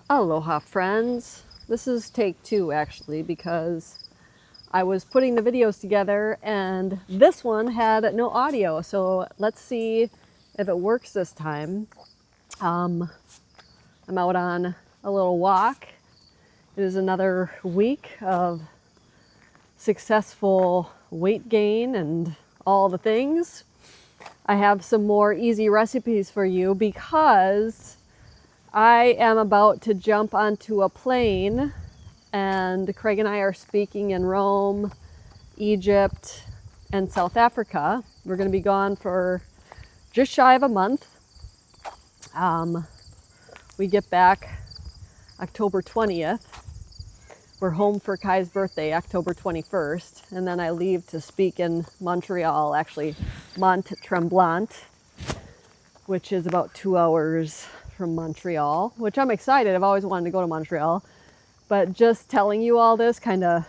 Aloha friends. This is take 2 actually, because I was putting the videos together and this one had no audio. So let's see if it works this time. I'm out on a little walk. It is another week of successful weight gain and all the things. I have some more easy recipes for you because I am about to jump onto a plane, and Craig and I are speaking in Rome, Egypt, and South Africa. We're going to be gone for just shy of a month. We get back October 20th. We're home for Kai's birthday, October 21st, and then I leave to speak in Montreal, actually Mont-Tremblant, which is about 2 hours from Montreal, which I'm excited. I've always wanted to go to Montreal, but just telling you all this kind of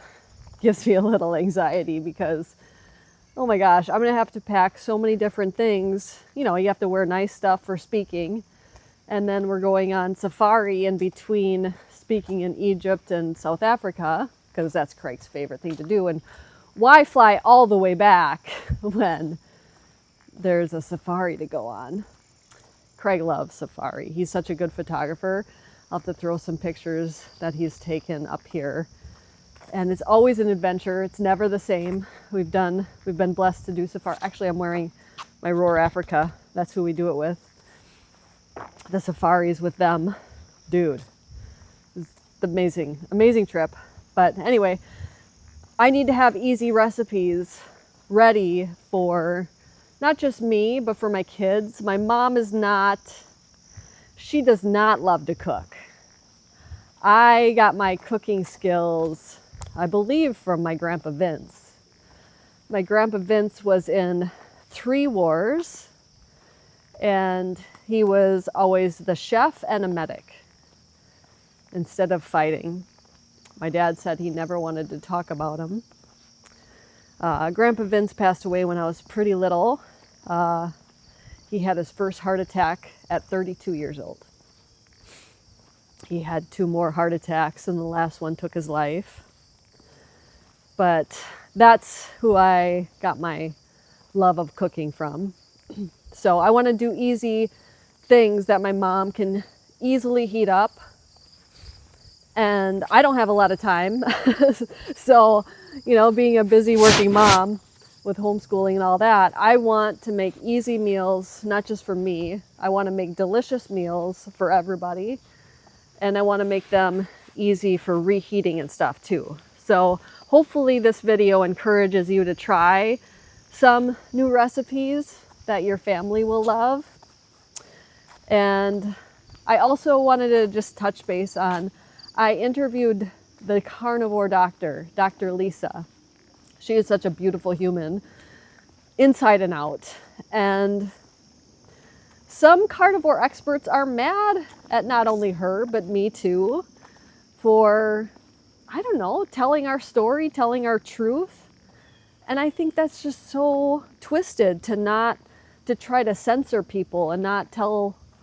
gives me a little anxiety because, oh my gosh, I'm gonna have to pack so many different things. You know, you have to wear nice stuff for speaking, and then we're going on safari in between speaking in Egypt and South Africa, because that's Craig's favorite thing to do. And why fly all the way back when there's a safari to go on? Craig loves safari. He's such a good photographer. I'll have to throw some pictures that he's taken up here. And it's always an adventure. It's never the same. We've been blessed to do safari. Actually, I'm wearing my Roar Africa. That's who we do it with. The safaris with them. Dude, it's amazing, amazing trip. But anyway, I need to have easy recipes ready for not just me, but for my kids. My mom she does not love to cook. I got my cooking skills, I believe, from my Grandpa Vince. My Grandpa Vince was in 3 wars, and he was always the chef and a medic instead of fighting. My dad said he never wanted to talk about him. Grandpa Vince passed away when I was pretty little. He had his first heart attack at 32 years old. He had 2 more heart attacks, and the last one took his life. But that's who I got my love of cooking from. So I want to do easy things that my mom can easily heat up. And I don't have a lot of time. So, you know, being a busy working mom with homeschooling and all that, I want to make easy meals, not just for me. I want to make delicious meals for everybody. And I want to make them easy for reheating and stuff too. So hopefully this video encourages you to try some new recipes that your family will love. And I also wanted to just touch base on, I interviewed the carnivore doctor, Dr. Lisa. She is such a beautiful human, inside and out. And some carnivore experts are mad at not only her, but me too, for, I don't know, telling our story, telling our truth. And I think that's just so twisted to try to censor people and not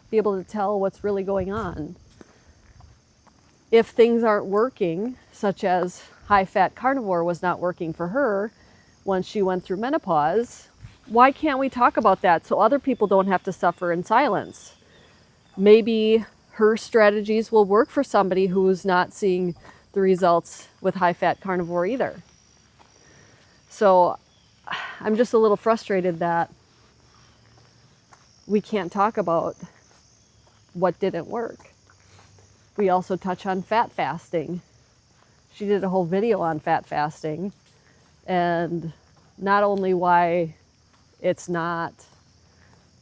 be able to tell what's really going on. If things aren't working, such as high-fat carnivore was not working for her once she went through menopause, why can't we talk about that so other people don't have to suffer in silence? Maybe her strategies will work for somebody who's not seeing the results with high-fat carnivore either. So I'm just a little frustrated that we can't talk about what didn't work. We also touch on fat fasting. She did a whole video on fat fasting, and not only why it's not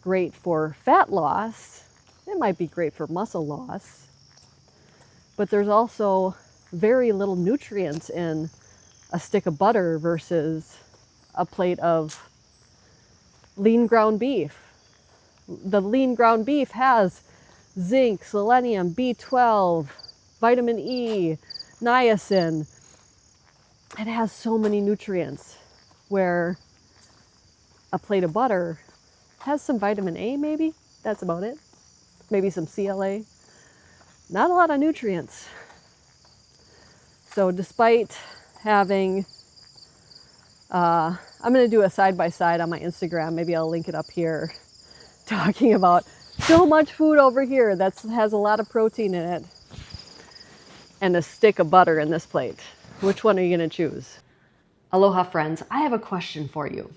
great for fat loss, it might be great for muscle loss, but there's also very little nutrients in a stick of butter versus a plate of lean ground beef. The lean ground beef has zinc, selenium, B12, vitamin E, niacin. It has so many nutrients, where a plate of butter has some vitamin A maybe. That's about it. Maybe some CLA. not a lot of nutrients. So despite having, I'm going to do a side-by-side on my Instagram. Maybe I'll link it up here, talking about so much food over here that has a lot of protein in it and a stick of butter in this plate. Which one are you going to choose? Aloha friends, I have a question for you.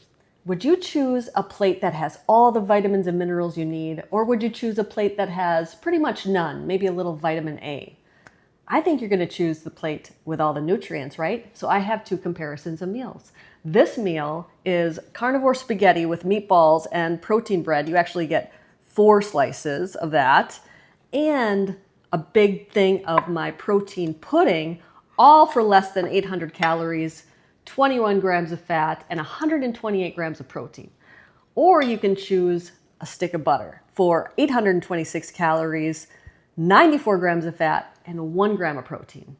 Would you choose a plate that has all the vitamins and minerals you need, or would you choose a plate that has pretty much none, maybe a little vitamin A? I think you're going to choose the plate with all the nutrients, right? So I have two comparisons of meals. This meal is carnivore spaghetti with meatballs and protein bread. You actually get 4 slices of that, and a big thing of my protein pudding, all for less than 800 calories, 21 grams of fat, and 128 grams of protein. Or you can choose a stick of butter for 826 calories, 94 grams of fat, and 1 gram of protein.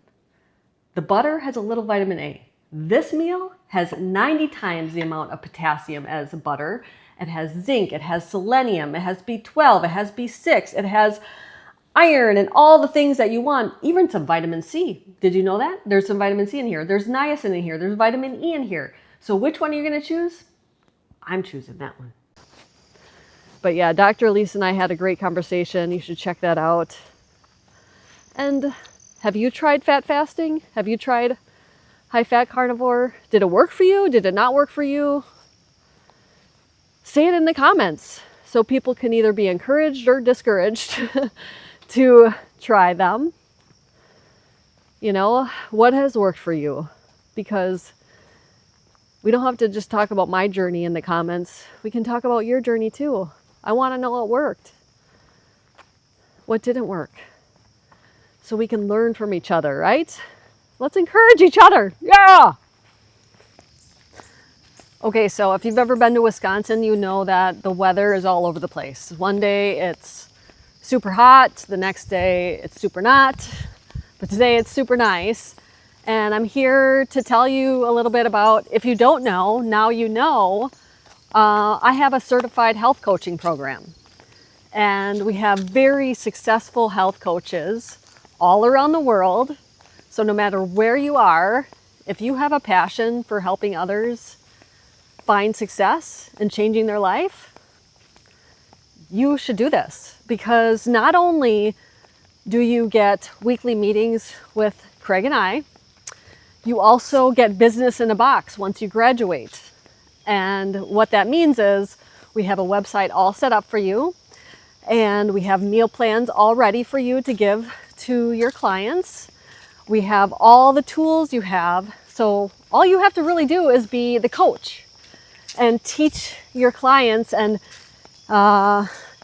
The butter has a little vitamin A. This meal has 90 times the amount of potassium as the butter. It has zinc, it has selenium, it has B12, it has B6, it has iron and all the things that you want, even some vitamin C. Did you know that? There's some vitamin C in here. There's niacin in here. There's vitamin E in here. So which one are you going to choose? I'm choosing that one. But yeah, Dr. Lisa and I had a great conversation. You should check that out. And have you tried fat fasting? Have you tried high-fat carnivore? Did it work for you? Did it not work for you? Say it in the comments so people can either be encouraged or discouraged to try them. You know, what has worked for you? Because we don't have to just talk about my journey in the comments. We can talk about your journey too. I want to know what worked. What didn't work? So we can learn from each other, right? Let's encourage each other. Yeah! Okay, so if you've ever been to Wisconsin, you know that the weather is all over the place. One day it's super hot, the next day it's super not, but today it's super nice. And I'm here to tell you a little bit about, if you don't know, now you know, I have a certified health coaching program. And we have very successful health coaches all around the world. So no matter where you are, if you have a passion for helping others find success and changing their life, you should do this, because not only do you get weekly meetings with Craig and I, you also get business in a box once you graduate. And what that means is we have a website all set up for you, and we have meal plans all ready for you to give to your clients. We have all the tools you have. So all you have to really do is be the coach and teach your clients and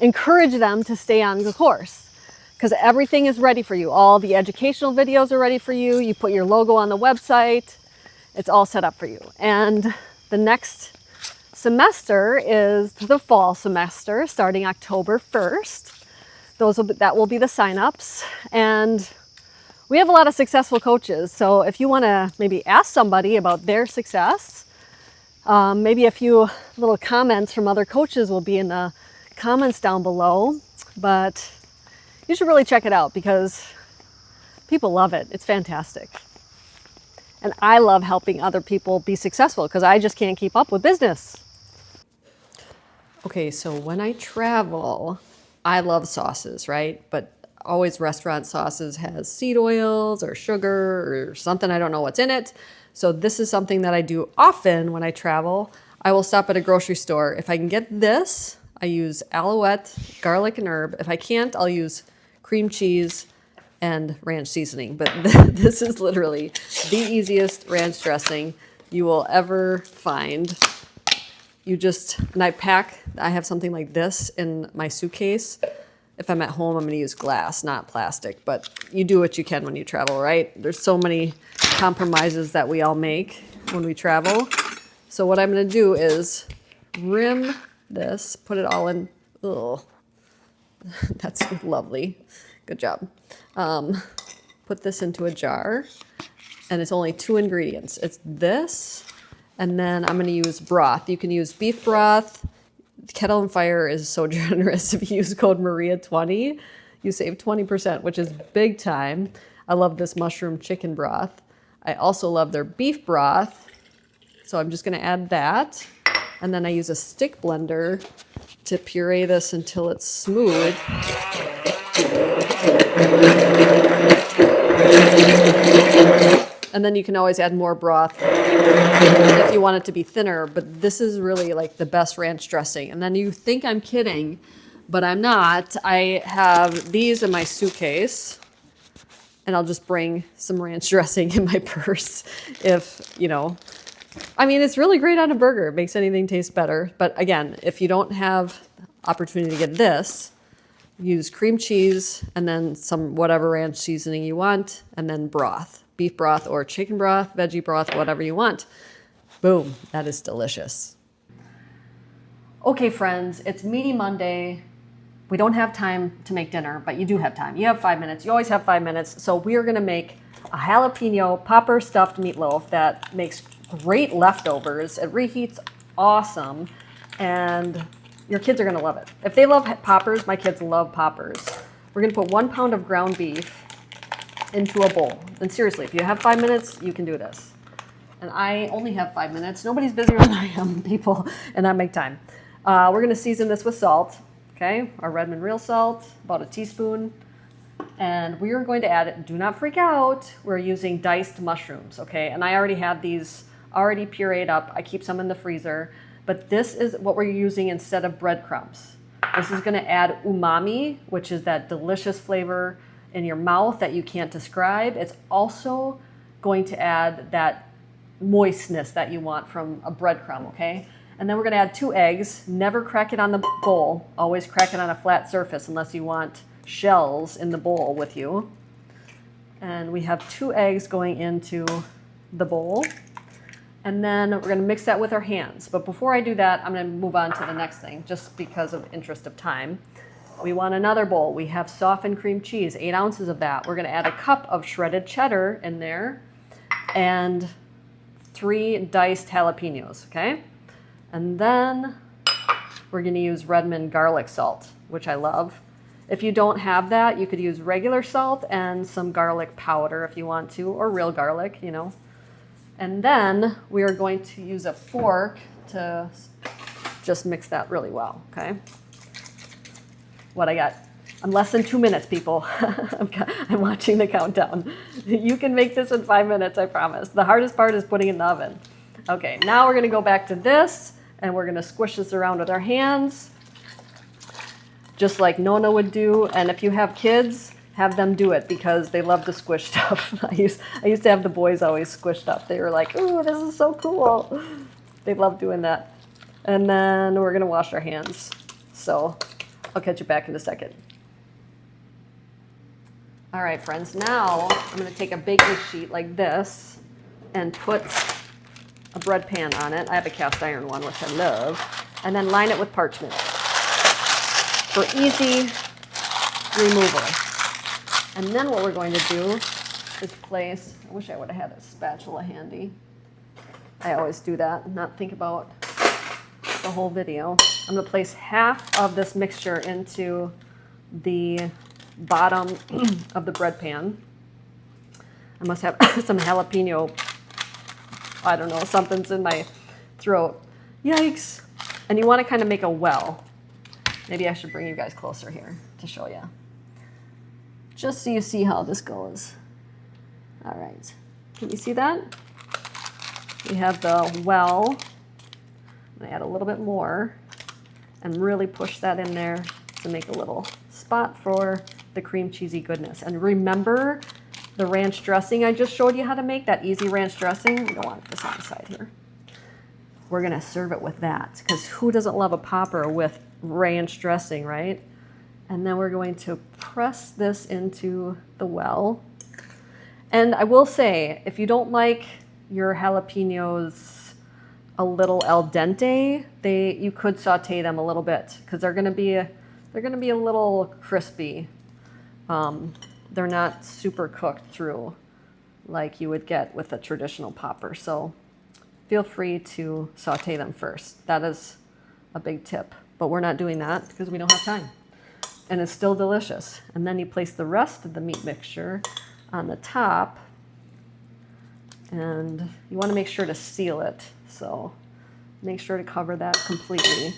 encourage them to stay on the course, because everything is ready for you. All the educational videos are ready for you. You put your logo on the website. It's all set up for you. And the next semester is the fall semester, starting October 1st. That will be the signups. And we have a lot of successful coaches. So if you want to maybe ask somebody about their success, maybe a few little comments from other coaches will be in the comments down below, but you should really check it out because people love it. It's fantastic. And I love helping other people be successful because I just can't keep up with business. Okay, so when I travel, I love sauces, right? But always restaurant sauces has seed oils or sugar or something. I don't know what's in it. So this is something that I do often when I travel. I will stop at a grocery store. If I can get this, I use Alouette, garlic and herb. If I can't, I'll use cream cheese and ranch seasoning. But this is literally the easiest ranch dressing you will ever find. And I have something like this in my suitcase. If I'm at home, I'm going to use glass, not plastic. But you do what you can when you travel, right? There's so many compromises that we all make when we travel. So what I'm going to do is rim this, put it all in. Ugh, that's lovely. Good job. Put this into a jar, and it's only 2 ingredients. It's this, and then I'm going to use broth. You can use beef broth. Kettle and Fire is so generous. If you use code Maria20, you save 20%, which is big time. I love this mushroom chicken broth. I also love their beef broth. So I'm just gonna add that. And then I use a stick blender to puree this until it's smooth. And then you can always add more broth if you want it to be thinner, but this is really like the best ranch dressing. And then you think I'm kidding, but I'm not. I have these in my suitcase, and I'll just bring some ranch dressing in my purse if, you know, I mean, it's really great on a burger. It makes anything taste better. But again, if you don't have opportunity to get this, use cream cheese and then some whatever ranch seasoning you want, and then broth, beef broth or chicken broth, veggie broth, whatever you want. Boom, that is delicious. Okay, friends, it's Meaty Monday. We don't have time to make dinner, but you do have time. You have 5 minutes. You always have 5 minutes. So we are going to make a jalapeno popper stuffed meatloaf that makes great leftovers. It reheats awesome, and your kids are going to love it. If they love poppers, my kids love poppers. We're going to put 1 pound of ground beef into a bowl. And seriously, if you have 5 minutes, you can do this. And I only have 5 minutes. Nobody's busier than I am, people, and I make time. We're going to season this with salt. Okay, our Redmond real salt, about a teaspoon. And we are going to add it, do not freak out, we're using diced mushrooms, okay? And I already have these already pureed up. I keep some in the freezer. But this is what we're using instead of breadcrumbs. This is gonna add umami, which is that delicious flavor in your mouth that you can't describe. It's also going to add that moistness that you want from a breadcrumb, okay? And then we're gonna add 2 eggs. Never crack it on the bowl. Always crack it on a flat surface unless you want shells in the bowl with you. And we have 2 eggs going into the bowl. And then we're gonna mix that with our hands. But before I do that, I'm gonna move on to the next thing, just because of interest of time. We want another bowl. We have softened cream cheese, 8 ounces of that. We're gonna add a cup of shredded cheddar in there and 3 diced jalapenos, okay? And then we're gonna use Redmond garlic salt, which I love. If you don't have that, you could use regular salt and some garlic powder if you want to, or real garlic, you know. And then we are going to use a fork to just mix that really well, okay? What I got? I'm less than 2 minutes, people. I'm watching the countdown. You can make this in 5 minutes, I promise. The hardest part is putting it in the oven. Okay, now we're gonna go back to this, and we're gonna squish this around with our hands, just like Nona would do. And if you have kids, have them do it because they love to squish stuff. I used to have the boys always squish stuff. They were like, ooh, this is so cool. They love doing that. And then we're gonna wash our hands. So I'll catch you back in a second. All right, friends, now I'm gonna take a baking sheet like this and put a bread pan on it. I have a cast iron one, which I love. And then line it with parchment for easy removal. And then what we're going to do is place, I wish I would have had a spatula handy. I always do that, not think about the whole video. I'm gonna place half of this mixture into the bottom of the bread pan. I must have some jalapeno, I don't know, something's in my throat. Yikes. And you want to kind of make a well. Maybe I should bring you guys closer here to show you. Just so you see how this goes. All right. Can you see that? We have the well. I'm gonna add a little bit more and really push that in there to make a little spot for the cream cheesy goodness. And remember the ranch dressing I just showed you how to make, that easy ranch dressing? We don't want this on the side here. We're gonna serve it with that, because who doesn't love a popper with ranch dressing, right? And then we're going to press this into the well. And I will say, if you don't like your jalapenos a little al dente, you could saute them a little bit, because they're gonna be a little crispy. They're not super cooked through like you would get with a traditional popper. So feel free to saute them first. That is a big tip, but we're not doing that because we don't have time. and it's still delicious. And then you place the rest of the meat mixture on the top, and you want to make sure to seal it. So make sure to cover that completely.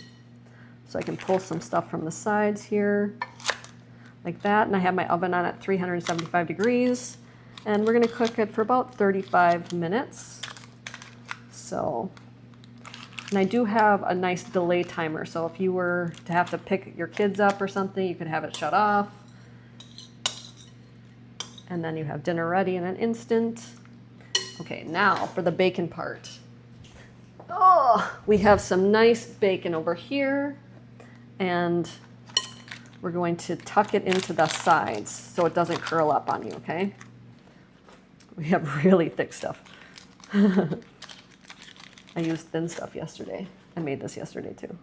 So I can pull some stuff from the sides here, like that. And I have my oven on at 375 degrees. And we're going to cook it for about 35 minutes. So, and I do have a nice delay timer. So if you were to have to pick your kids up or something, you could have it shut off. And then you have dinner ready in an instant. Okay, now for the bacon part. Oh, we have some nice bacon over here. And we're going to tuck it into the sides so it doesn't curl up on you, okay? We have really thick stuff. I used thin stuff yesterday. I made this yesterday too.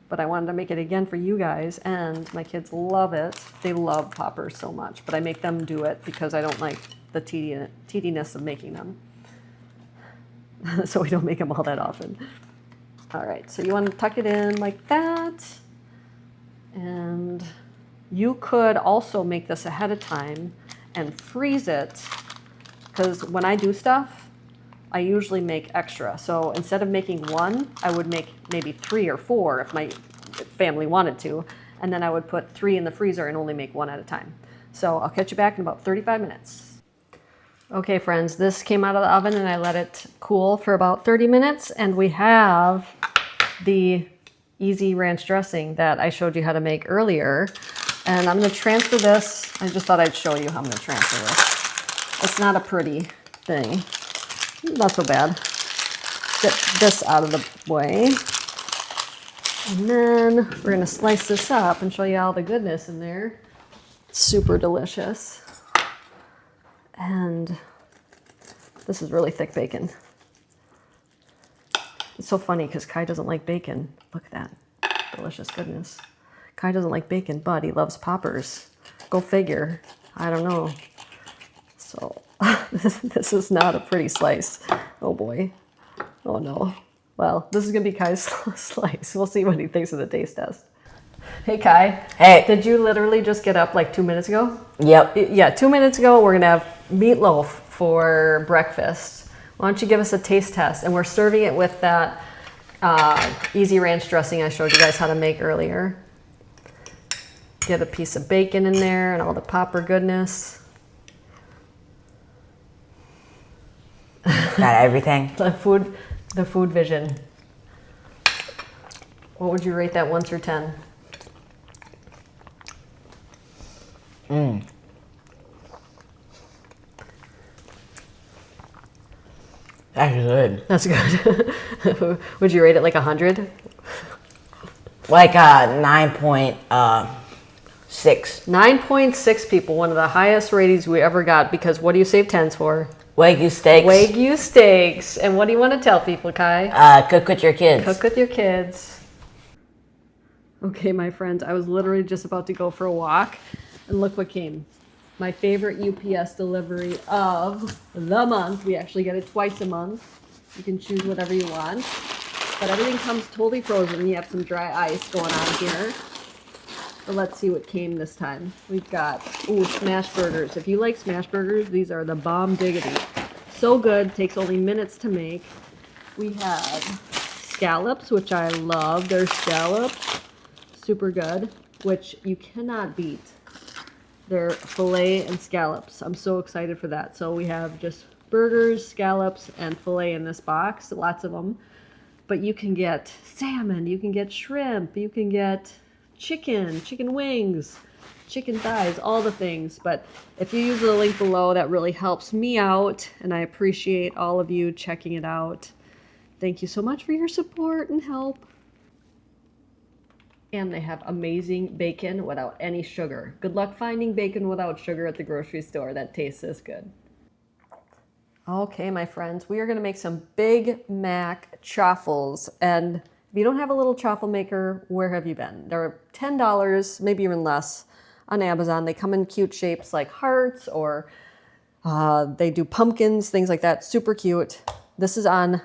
But I wanted to make it again for you guys, and my kids love it. They love poppers so much, but I make them do it because I don't like the tediness of making them. So we don't make them all that often. All right, so you want to tuck it in like that. And you could also make this ahead of time and freeze it, because when I do stuff, I usually make extra. So instead of making one, I would make maybe 3 or 4 if my family wanted to, and then I would put 3 in the freezer and only make 1 at a time. So I'll catch you back in about 35 minutes. Okay, friends, this came out of the oven and I let it cool for about 30 minutes, and we have the easy ranch dressing that I showed you how to make earlier. And I'm going to transfer this. I just thought I'd show you how I'm going to transfer this. It's not a pretty thing. Not so bad. Get this out of the way. And then we're going to slice this up and show you all the goodness in there. It's super delicious. And this is really thick bacon. It's so funny because Kai doesn't like bacon. Look at that. Delicious goodness. Kai doesn't like bacon, but he loves poppers. Go figure. I don't know. So this is not a pretty slice. Oh boy. Oh no. Well, this is going to be Kai's slice. We'll see what he thinks of the taste test. Hey Kai. Hey. Did you literally just get up like 2 minutes ago? Yep. Yeah, 2 minutes ago we're going to have meatloaf for breakfast. Why don't you give us a taste test? And we're serving it with that easy ranch dressing I showed you guys how to make earlier. Get a piece of bacon in there and all the popper goodness. Got everything. The food vision. What would you rate that 1 through 10? That's good. That's good. Would you rate it like 100? Like 9.6. 9.6 people, one of the highest ratings we ever got, because what do you save tens for? Wagyu steaks. Wagyu steaks. And what do you want to tell people, Kai? Cook with your kids. Cook with your kids. Okay, my friends, I was literally just about to go for a walk, and look what came. My favorite UPS delivery of the month. We actually get it twice a month. You can choose whatever you want. But everything comes totally frozen. You have some dry ice going on here. But let's see what came this time. We've got, smash burgers. If you like smash burgers, these are the bomb diggity. So good, takes only minutes to make. We have scallops, which I love. They're scallops, super good, which you cannot beat. They're filet and scallops. I'm so excited for that. So we have just burgers, scallops, and filet in this box, lots of them. But you can get salmon, you can get shrimp, you can get chicken wings, chicken thighs, all the things. But if you use the link below, that really helps me out, and I appreciate all of you checking it out. Thank you so much for your support and help. And they have amazing bacon without any sugar. Good luck finding bacon without sugar at the grocery store that tastes this good. Okay, my friends, we are going to make some Big Mac chaffles. And if you don't have a little chaffle maker, where have you been? They're $10, maybe even less, on Amazon. They come in cute shapes like hearts, or they do pumpkins, things like that. Super cute. This is on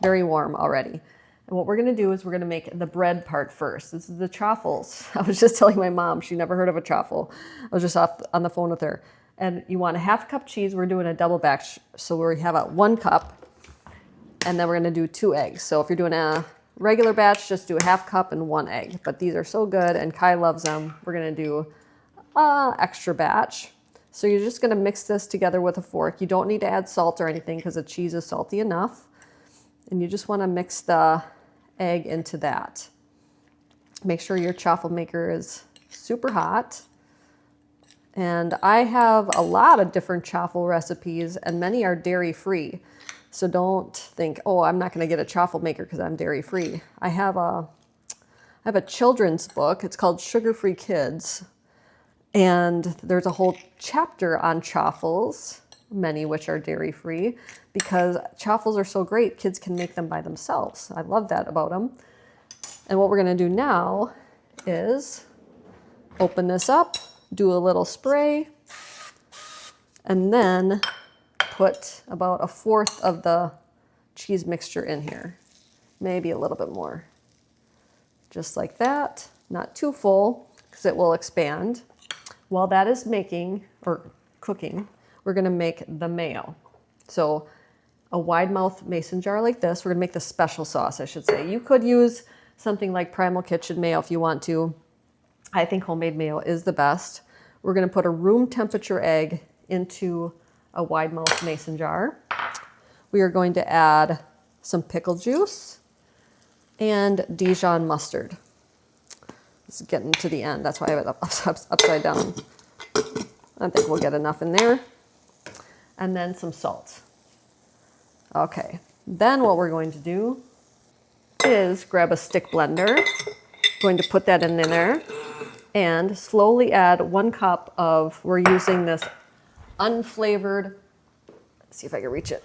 very warm already. And what we're gonna do is we're gonna make the bread part first. This is the chaffles. I was just telling my mom, she never heard of a chaffle. I was just on the phone with her. And you want a 1/2 cup cheese. We're doing a double batch. So we have a 1 cup, and then we're gonna do 2 eggs. So if you're doing a regular batch, just do a 1/2 cup and 1 egg. But these are so good, and Kai loves them. We're gonna do extra batch. So you're just gonna mix this together with a fork. You don't need to add salt or anything because the cheese is salty enough. And you just wanna mix the egg into that. Make sure your chaffle maker is super hot. And I have a lot of different chaffle recipes, and many are dairy-free. So don't think, oh, I'm not gonna get a chaffle maker because I'm dairy-free. I have a children's book. It's called Sugar-Free Kids. And there's a whole chapter on chaffles, many which are dairy-free, because chaffles are so great, kids can make them by themselves. I love that about them. And what we're gonna do now is open this up, do a little spray, and then put about 1/4 of the cheese mixture in here. Maybe a little bit more. Just like that, not too full, because it will expand. While that is making, or cooking, we're gonna make the mayo. So a wide mouth mason jar like this, we're gonna make the special sauce, I should say. You could use something like Primal Kitchen mayo if you want to. I think homemade mayo is the best. We're gonna put a room temperature egg into a wide mouth mason jar. We are going to add some pickle juice and Dijon mustard. This is getting to the end, that's why I have it upside down. I think we'll get enough in there. And then some salt. Okay, then what we're going to do is grab a stick blender. Going to put that in there and slowly add 1 cup of, we're using this unflavored, let's see if I can reach it,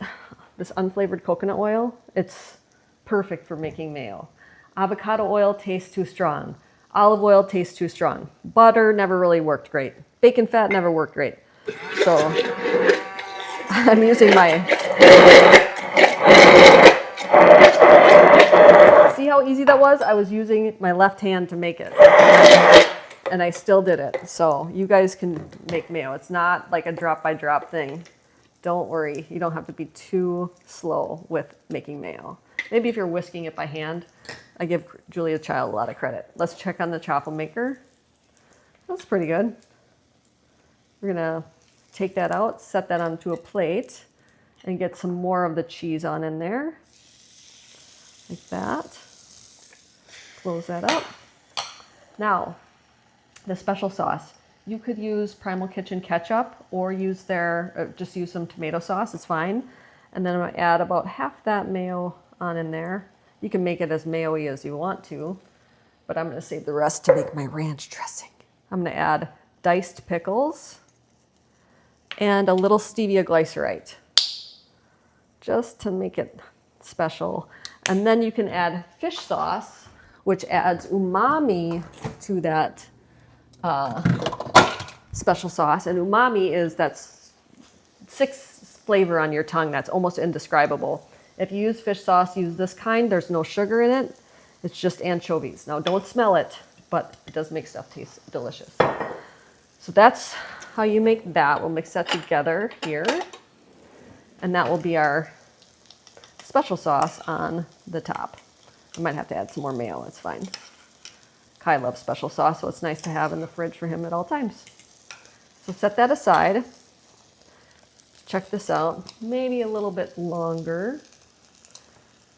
this unflavored coconut oil. It's perfect for making mayo. Avocado oil tastes too strong. Olive oil tastes too strong. Butter never really worked great. Bacon fat never worked great. So I'm using my, see how easy that was? I was using my left hand to make it. And I still did it. So you guys can make mayo. It's not like a drop by drop thing. Don't worry, you don't have to be too slow with making mayo. Maybe if you're whisking it by hand. I give Julia Child a lot of credit. Let's check on the chaffle maker. That's pretty good. We're gonna take that out, set that onto a plate, and get some more of the cheese on in there. Like that. Close that up. Now, the special sauce. You could use Primal Kitchen ketchup or use just use some tomato sauce, it's fine. And then I'm gonna add about half that mayo on in there. You can make it as mayo-y as you want to, but I'm gonna save the rest to make my ranch dressing. I'm gonna add diced pickles and a little stevia glycerite, just to make it special. And then you can add fish sauce, which adds umami to that special sauce. And umami is that 6 flavor on your tongue that's almost indescribable. If you use fish sauce, use this kind. There's no sugar in it. It's just anchovies. Now, don't smell it, but it does make stuff taste delicious. So that's how you make that. We'll mix that together here. And that will be our special sauce on the top. I might have to add some more mayo. It's fine. Kai loves special sauce, so it's nice to have in the fridge for him at all times. So set that aside. Check this out. Maybe a little bit longer.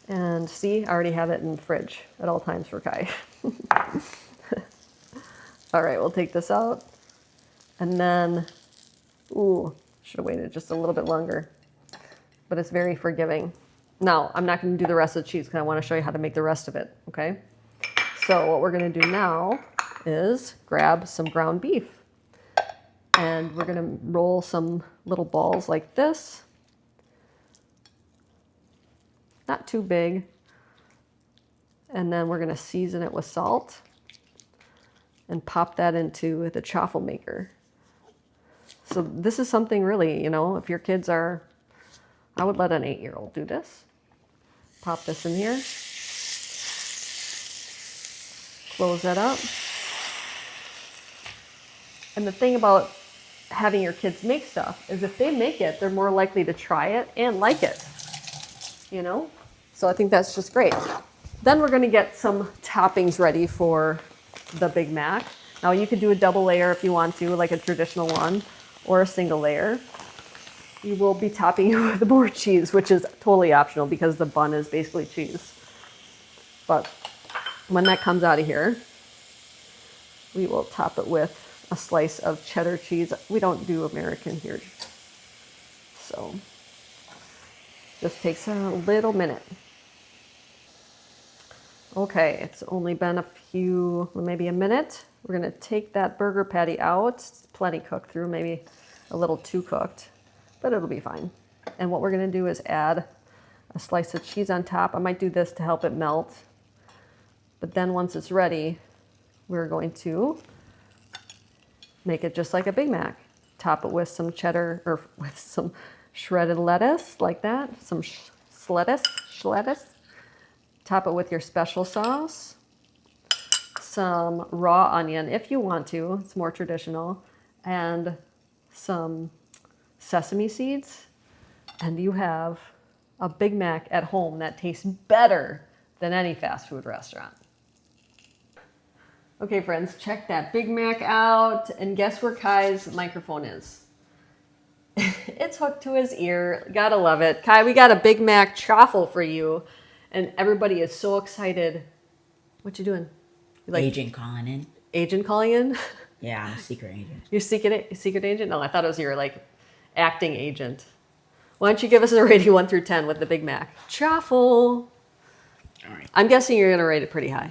And see, I already have it in the fridge at all times for Kai. All right, we'll take this out. And then, ooh, should have waited just a little bit longer. But it's very forgiving. Now, I'm not going to do the rest of the cheese because I want to show you how to make the rest of it, okay? So what we're going to do now is grab some ground beef. And we're going to roll some little balls like this. Not too big. And then we're going to season it with salt and pop that into the chaffle maker. So this is something really, you know, if your kids are, I would let an 8-year-old do this. Pop this in here. Close that up. And the thing about having your kids make stuff is if they make it, they're more likely to try it and like it, you know? So I think that's just great. Then we're gonna get some toppings ready for the Big Mac. Now you could do a double layer if you want to, like a traditional one, or a single layer. You will be topping it with more cheese, which is totally optional because the bun is basically cheese. But when that comes out of here, we will top it with a slice of cheddar cheese. We don't do American here. So just takes a little minute. Okay, it's only been a few, maybe a minute. We're gonna take that burger patty out. It's plenty cooked through, maybe a little too cooked, but it'll be fine. And what we're gonna do is add a slice of cheese on top. I might do this to help it melt. But then once it's ready, we're going to make it just like a Big Mac. Top it with some cheddar, or with some shredded lettuce, like that. Some lettuce. Top it with your special sauce, some raw onion if you want to, it's more traditional, and some sesame seeds, and you have a Big Mac at home that tastes better than any fast food restaurant. Okay friends, check that Big Mac out, and guess where Kai's microphone is? It's hooked to his ear, gotta love it. Kai, we got a Big Mac chaffle for you. And everybody is so excited. What you doing? You like Agent calling in. Agent calling in? Yeah, I'm a secret agent. You're secret agent? No, I thought it was your like acting agent. Why don't you give us a rating 1 through 10 with the Big Mac? Chaffle. All right. I'm guessing you're gonna rate it pretty high.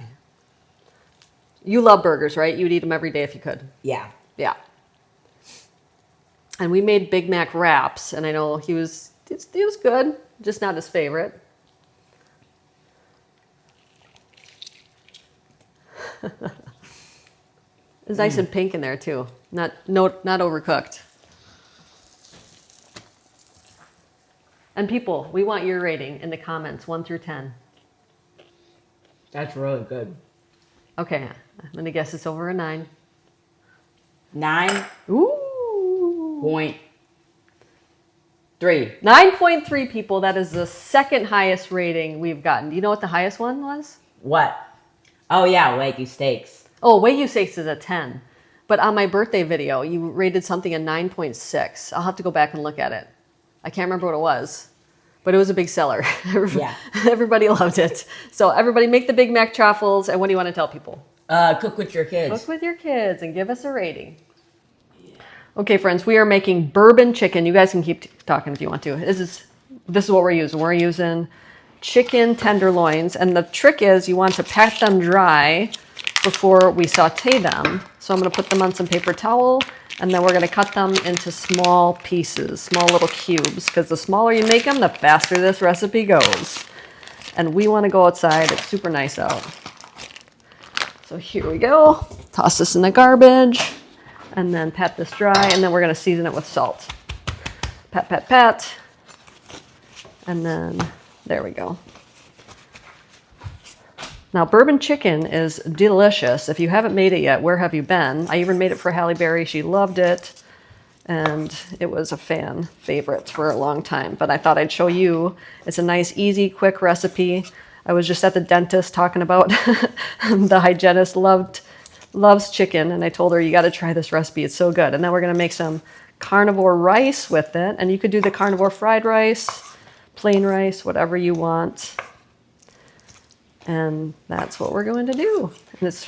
You love burgers, right? You'd eat them every day if you could. Yeah. Yeah. And we made Big Mac wraps, and I know he was good, just not his favorite. It's nice and pink in there too. Not overcooked. And people, we want your rating in the comments, 1 through 10. That's really good. Okay, I'm gonna guess it's over a 9. 9.3. Ooh. 9.3 people. That is the second highest rating we've gotten. Do you know what the highest one was? What? Oh yeah, Wagyu steaks. Oh, Wagyu steaks is a 10. But on my birthday video, you rated something a 9.6. I'll have to go back and look at it. I can't remember what it was, but it was a big seller. Yeah. Everybody loved it. So everybody make the Big Mac chaffles. And what do you want to tell people? Cook with your kids. Cook with your kids and give us a rating. Yeah. Okay, friends, we are making bourbon chicken. You guys can keep talking if you want to. This is what we're using. We're using chicken tenderloins, and the trick is you want to pat them dry before we saute them. So I'm going to put them on some paper towel, and then we're going to cut them into small pieces, small little cubes, because the smaller you make them, the faster this recipe goes. And we want to go outside. It's super nice out. So here we go. Toss this in the garbage, and then pat this dry, and then we're going to season it with salt. Pat, pat, pat. And then there we go. Now, bourbon chicken is delicious. If you haven't made it yet, where have you been? I even made it for Halle Berry. She loved it, and it was a fan favorite for a long time. But I thought I'd show you. It's a nice, easy, quick recipe. I was just at the dentist talking about the hygienist loves chicken, and I told her, you got to try this recipe. It's so good. And then we're going to make some carnivore rice with it, and you could do the carnivore fried rice, plain rice, whatever you want. And that's what we're going to do. And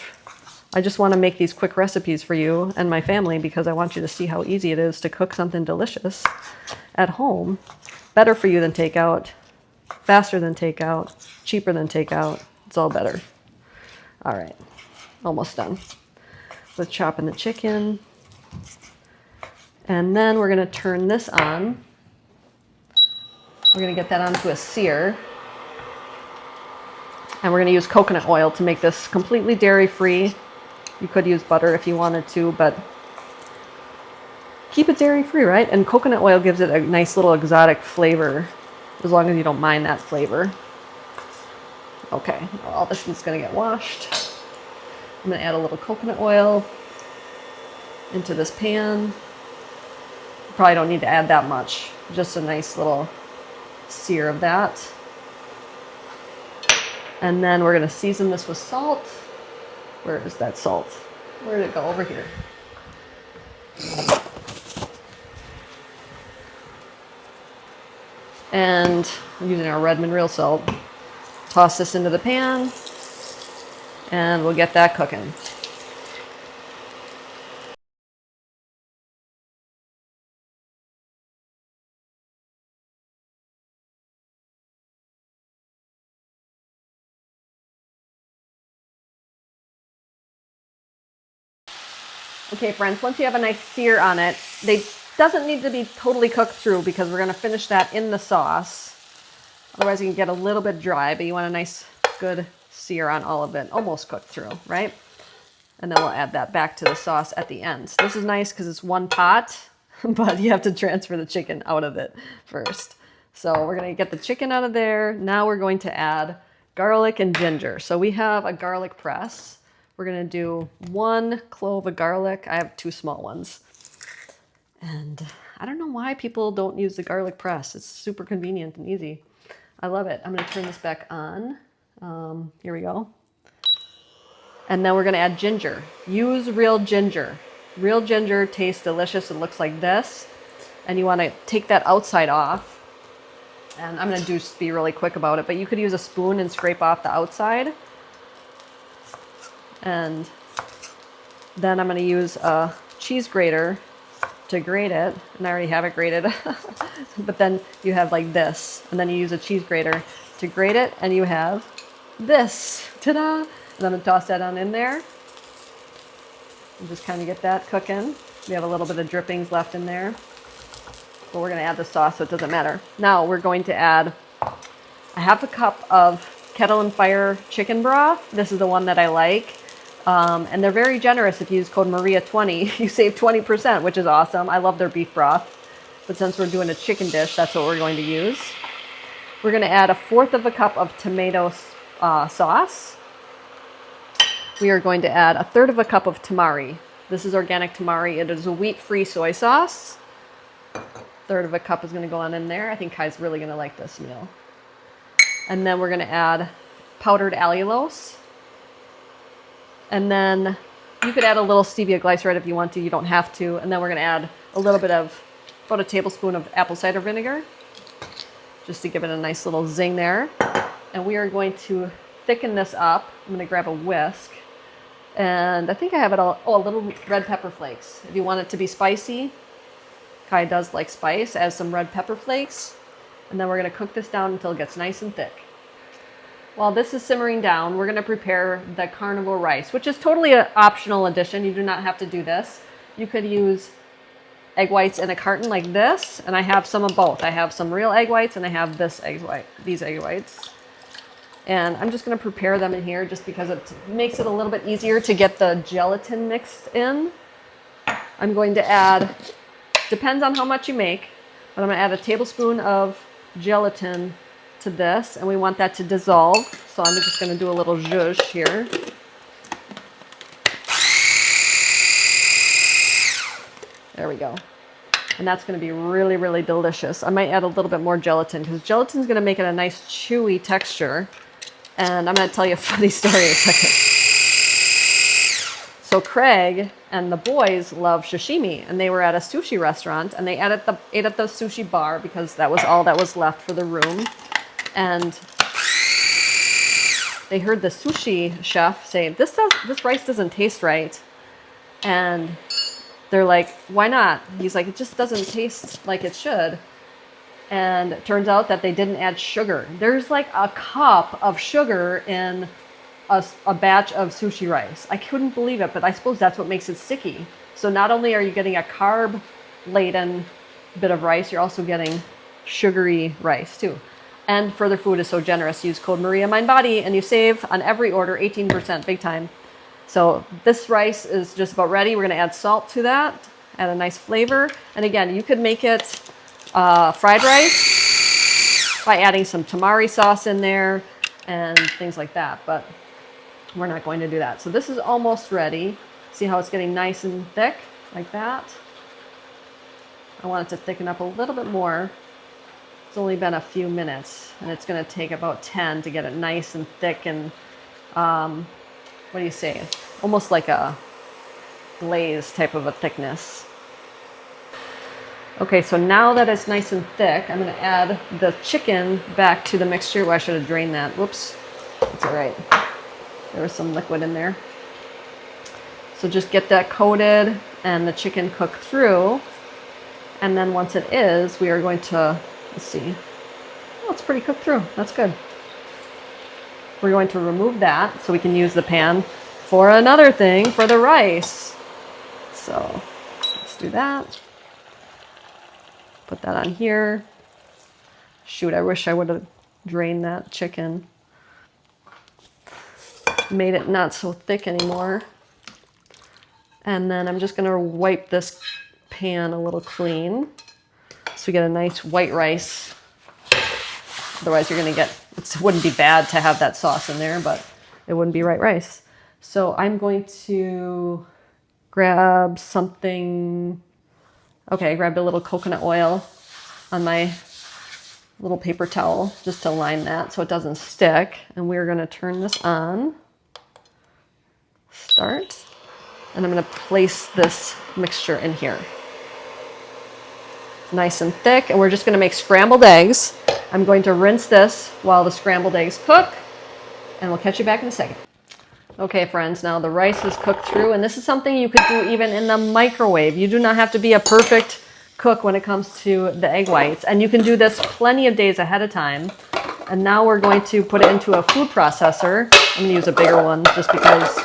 I just want to make these quick recipes for you and my family because I want you to see how easy it is to cook something delicious at home. Better for you than takeout, faster than takeout, cheaper than takeout. It's all better. All right, almost done with chopping the chicken. And then we're going to turn this on. We're going to get that onto a sear. And we're going to use coconut oil to make this completely dairy-free. You could use butter if you wanted to, but keep it dairy-free, right? And coconut oil gives it a nice little exotic flavor, as long as you don't mind that flavor. Okay, all this is going to get washed. I'm gonna add a little coconut oil into this pan. Probably don't need to add that much, just a nice little sear of that. And then we're gonna season this with salt. Where is that salt? Where did it go? Over here. And I'm using our Redmond real salt. Toss this into the pan and we'll get that cooking. Okay friends, once you have a nice sear on it, doesn't need to be totally cooked through because we're gonna finish that in the sauce. Otherwise you can get a little bit dry, but you want a nice good sear on all of it, almost cooked through, right? And then we'll add that back to the sauce at the end. So this is nice because it's one pot, but you have to transfer the chicken out of it first. So we're gonna get the chicken out of there. Now we're going to add garlic and ginger. So we have a garlic press. We're gonna do 1 clove of garlic. I have 2 small ones. And I don't know why people don't use the garlic press. It's super convenient and easy. I love it. I'm gonna turn this back on. Here we go. And then we're gonna add ginger. Use real ginger. Real ginger tastes delicious. It looks like this. And you wanna take that outside off. And I'm gonna just be really quick about it, but you could use a spoon and scrape off the outside. And then I'm gonna use a cheese grater to grate it. And I already have it grated. But then you have like this. And then you use a cheese grater to grate it. And you have this. Ta-da! And I'm gonna toss that on in there. And just kind of get that cooking. We have a little bit of drippings left in there. But we're gonna add the sauce so it doesn't matter. Now we're going to add a 1/2 cup of Kettle and Fire chicken broth. This is the one that I like. And they're very generous. If you use code Maria20, you save 20%, which is awesome. I love their beef broth. But since we're doing a chicken dish, that's what we're going to use. We're gonna add 1/4 cup of tomato sauce. We are going to add 1/3 cup of tamari. This is organic tamari. It is a wheat-free soy sauce. 1/3 cup is gonna go on in there. I think Kai's really gonna like this meal. And then we're gonna add powdered allulose. And then you could add a little stevia glycerol if you want to, you don't have to. And then we're gonna add a little bit of, about a tablespoon of apple cider vinegar, just to give it a nice little zing there. And we are going to thicken this up. I'm gonna grab a whisk. And I think I have it all, a little red pepper flakes. If you want it to be spicy, Kai does like spice, add some red pepper flakes. And then we're gonna cook this down until it gets nice and thick. While this is simmering down, we're gonna prepare the carnivore rice, which is totally an optional addition. You do not have to do this. You could use egg whites in a carton like this, and I have some of both. I have some real egg whites and I have these egg whites. And I'm just gonna prepare them in here just because it makes it a little bit easier to get the gelatin mixed in. I'm going to add, depends on how much you make, but I'm gonna add a tablespoon of gelatin to this, and we want that to dissolve. So I'm just gonna do a little zhuzh here. There we go. And that's gonna be really, really delicious. I might add a little bit more gelatin because gelatin's gonna make it a nice chewy texture. And I'm gonna tell you a funny story in a second. So Craig and the boys love sashimi, and they were at a sushi restaurant, and they ate at the sushi bar because that was all that was left for the room. And they heard the sushi chef say, this rice doesn't taste right. And they're like, why not? He's like, it just doesn't taste like it should. And it turns out that they didn't add sugar. There's like a cup of sugar in a batch of sushi rice. I couldn't believe it, but I suppose that's what makes it sticky. So not only are you getting a carb-laden bit of rice, you're also getting sugary rice too. And Further Food is so generous. Use code MariaMindBody and you save on every order 18%, big time. So this rice is just about ready. We're gonna add salt to that, add a nice flavor. And again, you could make it fried rice by adding some tamari sauce in there and things like that. But we're not going to do that. So this is almost ready. See how it's getting nice and thick like that? I want it to thicken up a little bit more. It's only been a few minutes, and it's going to take about 10 to get it nice and thick and, what do you say? Almost like a glaze type of a thickness. Okay, so now that it's nice and thick, I'm going to add the chicken back to the mixture. Well, I should have drained that. Whoops. It's all right. There was some liquid in there. So just get that coated and the chicken cooked through. And then once it is, we are going to, let's see. Oh, it's pretty cooked through. That's good. We're going to remove that so we can use the pan for another thing, for the rice. So let's do that. Put that on here. Shoot, I wish I would have drained that chicken. Made it not so thick anymore. And then I'm just gonna wipe this pan a little clean so we get a nice white rice. Otherwise you're gonna get, it wouldn't be bad to have that sauce in there, but it wouldn't be right rice. So I'm going to grab something. Okay, I grabbed a little coconut oil on my little paper towel just to line that so it doesn't stick. And we're gonna turn this on. Start. And I'm gonna place this mixture in here. Nice and thick, and we're just gonna make scrambled eggs. I'm going to rinse this while the scrambled eggs cook, and we'll catch you back in a second. Okay, friends, now the rice is cooked through, and this is something you could do even in the microwave. You do not have to be a perfect cook when it comes to the egg whites, and you can do this plenty of days ahead of time. And now we're going to put it into a food processor. I'm gonna use a bigger one just because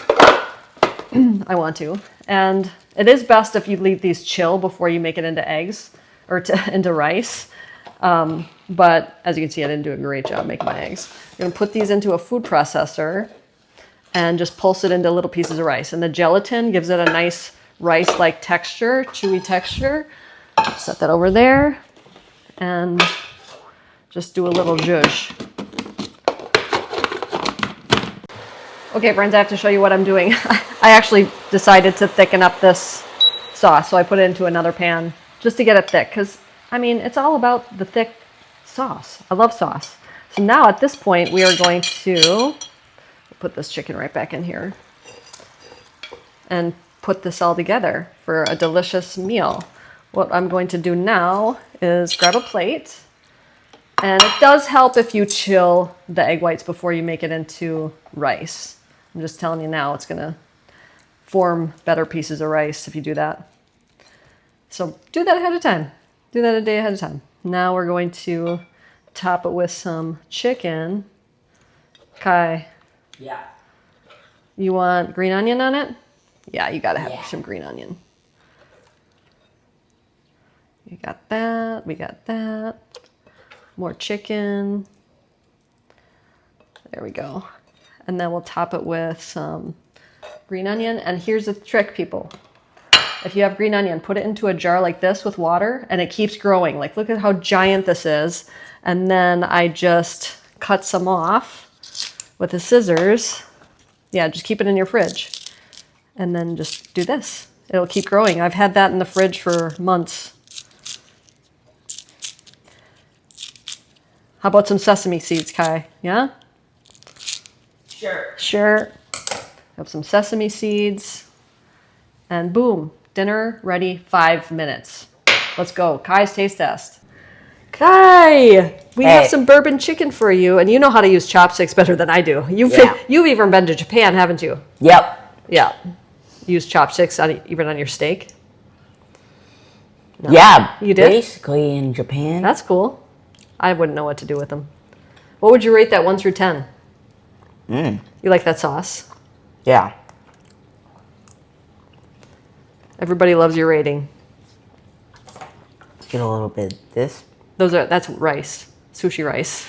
I want to. And it is best if you leave these chill before you make it into eggs or into rice. But as you can see, I didn't do a great job making my eggs. I'm gonna put these into a food processor and just pulse it into little pieces of rice. And the gelatin gives it a nice rice-like texture, chewy texture. Set that over there and just do a little zhuzh. Okay, friends, I have to show you what I'm doing. I actually decided to thicken up this sauce, so I put it into another pan just to get it thick, because, I mean, it's all about the thick sauce. I love sauce. So now at this point, we are going to put this chicken right back in here and put this all together for a delicious meal. What I'm going to do now is grab a plate, and it does help if you chill the egg whites before you make it into rice. I'm just telling you now, it's gonna form better pieces of rice if you do that. So do that ahead of time. Do that a day ahead of time. Now we're going to top it with some chicken. Kai. Yeah. You want green onion on it? Yeah, you gotta have some green onion. You got that, we got that. More chicken. There we go. And then we'll top it with some green onion. And here's the trick, people. If you have green onion, put it into a jar like this with water, and it keeps growing. Like, look at how giant this is. And then I just cut some off with the scissors. Yeah, just keep it in your fridge. And then just do this. It'll keep growing. I've had that in the fridge for months. How about some sesame seeds, Kai? Yeah? Sure. Sure. Have some sesame seeds. And boom, dinner ready, 5 minutes. Let's go. Kai's taste test. Kai, we have some bourbon chicken for you, and you know how to use chopsticks better than I do. You've even been to Japan, haven't you? Yep. Yeah. Use chopsticks even on your steak? No. Yeah. You did? Basically in Japan. That's cool. I wouldn't know what to do with them. What would you rate that 1 through 10? You like that sauce? Yeah. Everybody loves your rating. Get a little bit of this. That's rice. Sushi rice.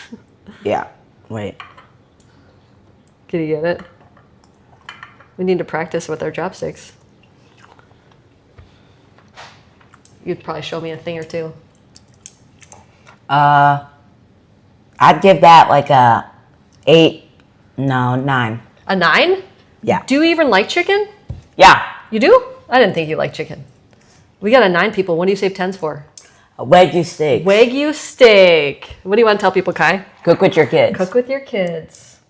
Yeah. Wait. Can you get it? We need to practice with our chopsticks. You'd probably show me a thing or two. I'd give that like a 8. No, 9. A 9? Yeah. Do you even like chicken? Yeah. You do? I didn't think you liked chicken. We got a 9 people. What do you save 10s for? A Wagyu steak. Wagyu steak. What do you want to tell people, Kai? Cook with your kids. Cook with your kids.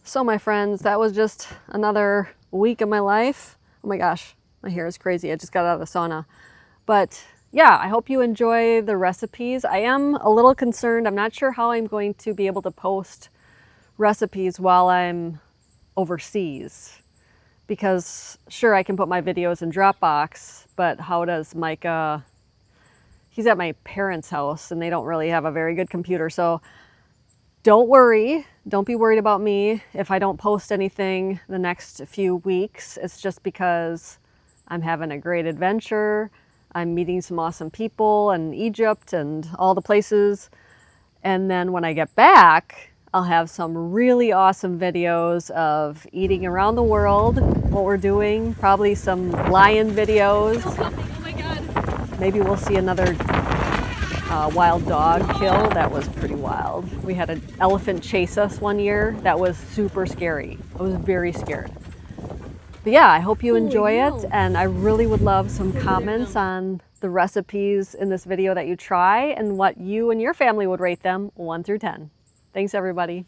So my friends, that was just another week of my life. Oh my gosh, my hair is crazy. I just got out of the sauna. But yeah, I hope you enjoy the recipes. I am a little concerned. I'm not sure how I'm going to be able to post recipes while I'm overseas. Because sure, I can put my videos in Dropbox, but how does Micah... He's at my parents' house and they don't really have a very good computer. So don't worry. Don't be worried about me if I don't post anything the next few weeks. It's just because I'm having a great adventure. I'm meeting some awesome people in Egypt and all the places. And then when I get back, I'll have some really awesome videos of eating around the world, what we're doing, probably some lion videos. Oh my God. Maybe we'll see another wild dog kill. That was pretty wild. We had an elephant chase us one year. That was super scary. I was very scared. But yeah, I hope you enjoy it. And I really would love some comments on the recipes in this video that you try and what you and your family would rate them 1 through 10. Thanks, everybody.